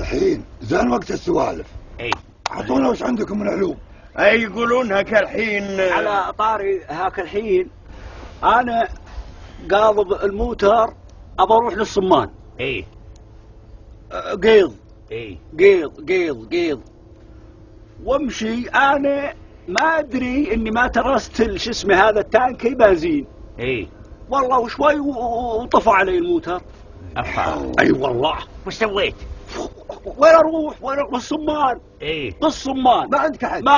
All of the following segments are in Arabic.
الحين زين وقت السوالف. اي اعطونا وش عندكم من علوم. اي يقولون هك الحين على طاري هاك الحين انا قاضب الموتر ابى اروح للصمان. اي قيض اي قيض وامشي. انا ما ادري اني ما ترست شو اسمه هذا التانكي بنزين. اي والله وشوي وطفى علي الموتر. افا اي والله. وش سويت؟ وين اروح؟ وين اروح؟ بالصمان. اي بالصمان ما عندك احد. ما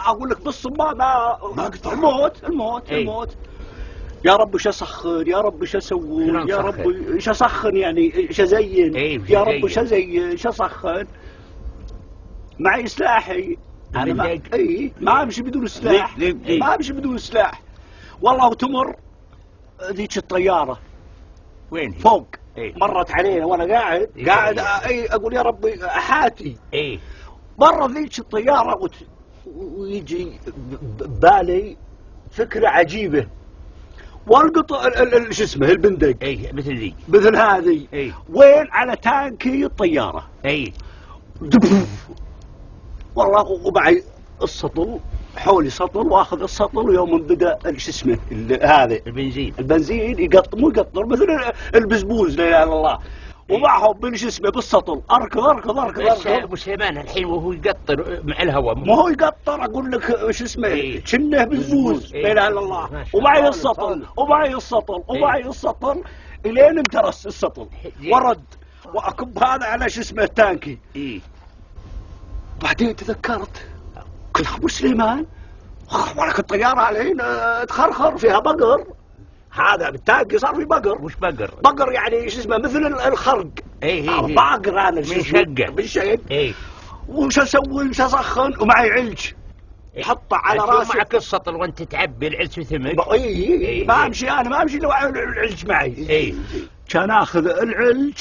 اقول لك بالصمان ما قطع. الموت. يا رب ايش اسخن، يا رب ايش اسوي، يا رب ايش اسخن، يعني ايش ازين. يا رب ايش ازين، ايش اسخن. معي سلاحي انا ما امشي بدون سلاح. ما امشي بدون سلاح والله. وتمر ذيك الطياره وين فوق إيه؟ مرت علينا وانا قاعد اقول يا ربي احاتي. اي مرة ذيك الطيارة ويجي ببالي فكرة عجيبة. والقط شو اسمه البندق. اي مثل ذي مثل هذه. اي وين على تانكي الطيارة. اي والله ومعي السطل حولي سطل واخذ السطل. ويوم بدا شو اسمه هذا البنزين يقطر مو يقطر مثل البزبوز لا اله الا الله. ومعهم شو اسمه بالسطل اركض ابو سليمان الحين وهو يقطر مع الهواء ما هو يقطر اقول لك شو اسمه كنه بزبوز لا اله الا الله. ومعي السطل الين امترس السطل ورد واكب هذا على شو اسمه التانكي. بعدين تذكرت قلت ابو سليمان ولك الطياره الحين تخرخر فيها بقر. هذا بالتانكي صار في بقر. وش بقر؟ بقر يعني شو اسمه مثل الخرق. باقر هذا بالشقه. وش اسوي وش اسخن. ومعي علج حطه على راسي. معك السطل وانت تعبي العلج في ثمك. ما امشي انا ما امشي لو العلج معي. كان اخذ العلج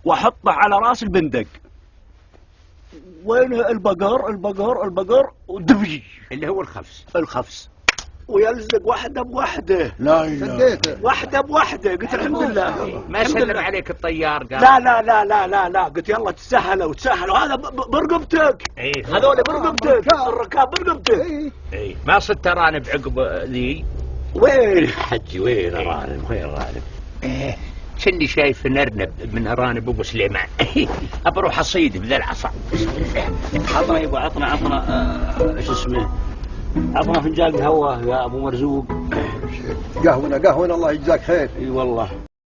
واحطه على راس البندق. وين البقر ودبي اللي هو الخفس ويلزق واحدة بوحدة. لا اله. واحدة بوحدة. قلت الحمد لله. ما سلم عليك الطيار قال لا قلت يلا تسهلوا هذا برقبتك. هذول برقبتك الركاب برقبتك. ما صرت ارانب عقب ذي. وين حجي وين ارانب. كني شايف نرنب من ارانب ابو سليمان. بروح اصيد بذا العصا. عطنا يبا عطنا شو اسمه عطنا فنجان قهوه يا ابو مرزوق. قهونا الله يجزاك خير. اي والله.